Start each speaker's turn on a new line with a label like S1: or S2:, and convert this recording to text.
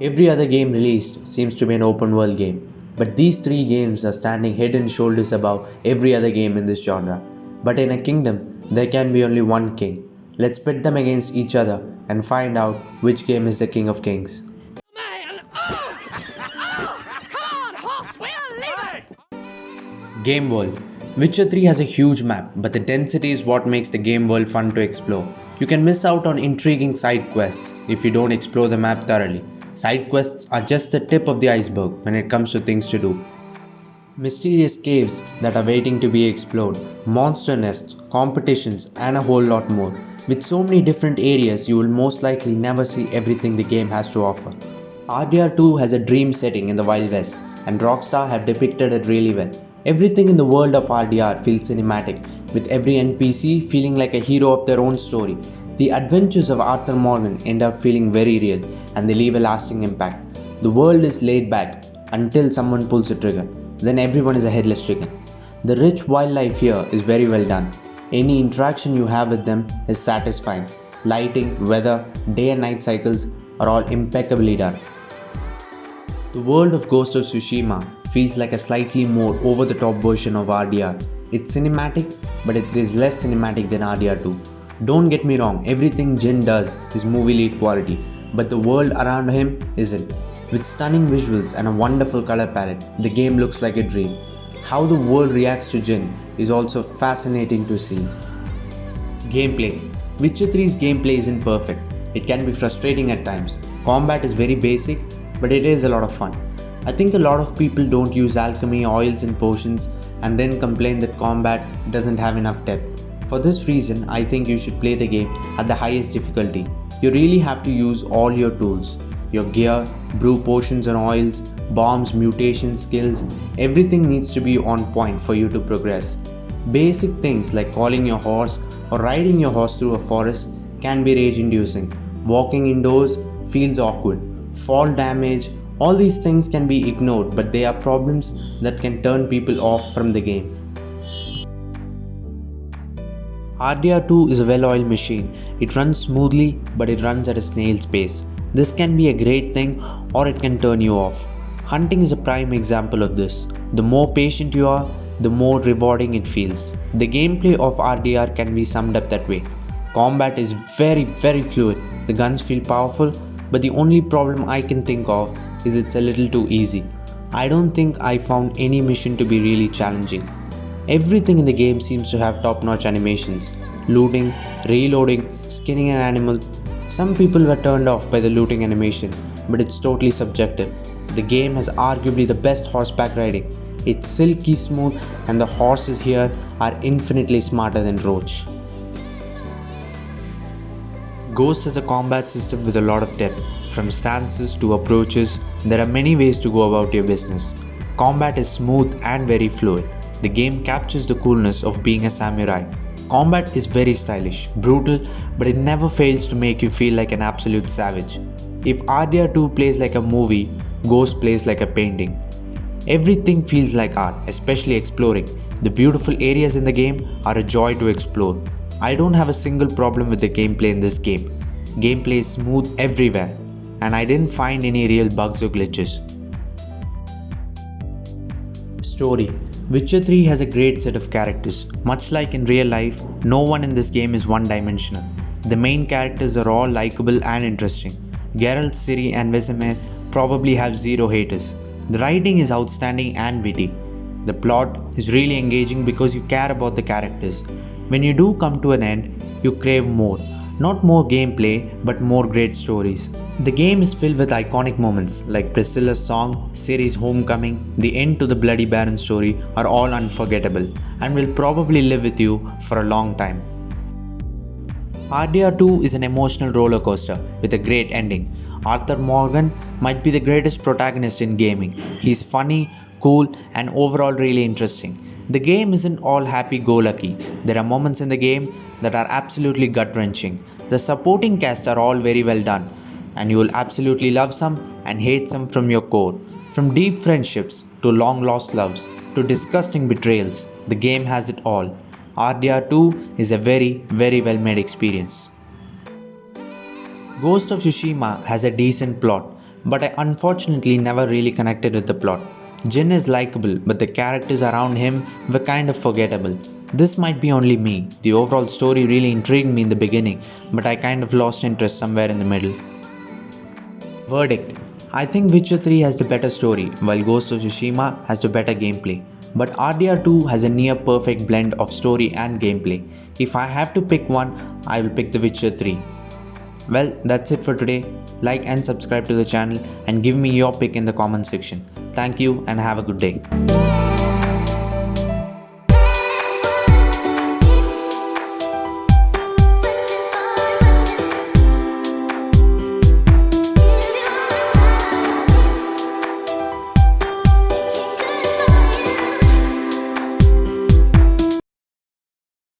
S1: Every other game released seems to be an open world game, but these three games are standing head and shoulders above every other game in this genre. But in a kingdom, there can be only one king. Let's pit them against each other and find out which game is the king of kings.
S2: Man! Oh! Come on, horse, we'll leave it!
S1: Game world. Witcher 3 has a huge map, but the density is what makes the game world fun to explore. You can miss out on intriguing side quests if you don't explore the map thoroughly. Side quests are just the tip of the iceberg when it comes to things to do. Mysterious caves that are waiting to be explored, monster nests, competitions, and a whole lot more. With so many different areas, you will most likely never see everything the game has to offer. RDR2 has a dream setting in the Wild West, and Rockstar have depicted it really well. Everything in the world of RDR feels cinematic, with every NPC feeling like a hero of their own story. The adventures of Arthur Morgan end up feeling very real, and they leave a lasting impact. The world is laid back until someone pulls a trigger. Then everyone is a headless chicken. The rich wildlife here is very well done. Any interaction you have with them is satisfying. Lighting, weather, day and night cycles are all impeccably done. The world of Ghost of Tsushima feels like a slightly more over-the-top version of RDR. It's cinematic, but it is less cinematic than RDR2. Don't get me wrong, everything Jin does is movie lead quality, but the world around him isn't. With stunning visuals and a wonderful color palette, the game looks like a dream. How the world reacts to Jin is also fascinating to see. Gameplay. Witcher 3's gameplay isn't perfect. It can be frustrating at times. Combat is very basic, but it is a lot of fun. I think a lot of people don't use alchemy, oils and potions and then complain that combat doesn't have enough depth. For this reason, I think you should play the game at the highest difficulty. You really have to use all your tools. Your gear, brew potions and oils, bombs, mutations, skills, everything needs to be on point for you to progress. Basic things like calling your horse or riding your horse through a forest can be rage inducing. Walking indoors feels awkward. Fall damage, all these things can be ignored, but they are problems that can turn people off from the game. RDR2 is a well-oiled machine. It runs smoothly, but it runs at a snail's pace. This can be a great thing or it can turn you off. Hunting is a prime example of this. The more patient you are, the more rewarding it feels. The gameplay of RDR can be summed up that way. Combat is very fluid. The guns feel powerful, but the only problem I can think of is it's a little too easy. I don't think I found any mission to be really challenging. Everything in the game seems to have top-notch animations. Looting, reloading, skinning an animal. Some people were turned off by the looting animation, but it's totally subjective. The game has arguably the best horseback riding. It's silky smooth and the horses here are infinitely smarter than Roach. Ghost has a combat system with a lot of depth. From stances to approaches, there are many ways to go about your business. Combat is smooth and very fluid. The game captures the coolness of being a samurai. Combat is very stylish, brutal, but it never fails to make you feel like an absolute savage. If RDR2 plays like a movie, Ghost plays like a painting. Everything feels like art, especially exploring. The beautiful areas in the game are a joy to explore. I don't have a single problem with the gameplay in this game. Gameplay is smooth everywhere, and I didn't find any real bugs or glitches. Story. Witcher 3 has a great set of characters. Much like in real life, no one in this game is one-dimensional. The main characters are all likable and interesting. Geralt, Ciri and Vesemir probably have zero haters. The writing is outstanding and witty. The plot is really engaging because you care about the characters. When you do come to an end, you crave more. Not more gameplay, but more great stories. The game is filled with iconic moments like Priscilla's song, Ciri's homecoming, the end to the Bloody Baron story are all unforgettable and will probably live with you for a long time. RDR2 is an emotional roller coaster with a great ending. Arthur Morgan might be the greatest protagonist in gaming. He's funny, cool and overall really interesting. The game isn't all happy-go-lucky. There are moments in the game that are absolutely gut-wrenching. The supporting cast are all very well done, and you will absolutely love some and hate some from your core. From deep friendships to long-lost loves to disgusting betrayals, the game has it all. RDR2 is a very well-made experience. Ghost of Tsushima has a decent plot, but I unfortunately never really connected with the plot. Jin is likable, but the characters around him were kind of forgettable. This might be only me. The overall story really intrigued me in the beginning, but I kind of lost interest somewhere in the middle. Verdict: I think Witcher 3 has the better story, while Ghost of Tsushima has the better gameplay. But RDR2 has a near perfect blend of story and gameplay. If I have to pick one, I will pick The Witcher 3. Well, that's it for today. Like and subscribe to the channel and give me your pick in the comment section. Thank you and have a good day.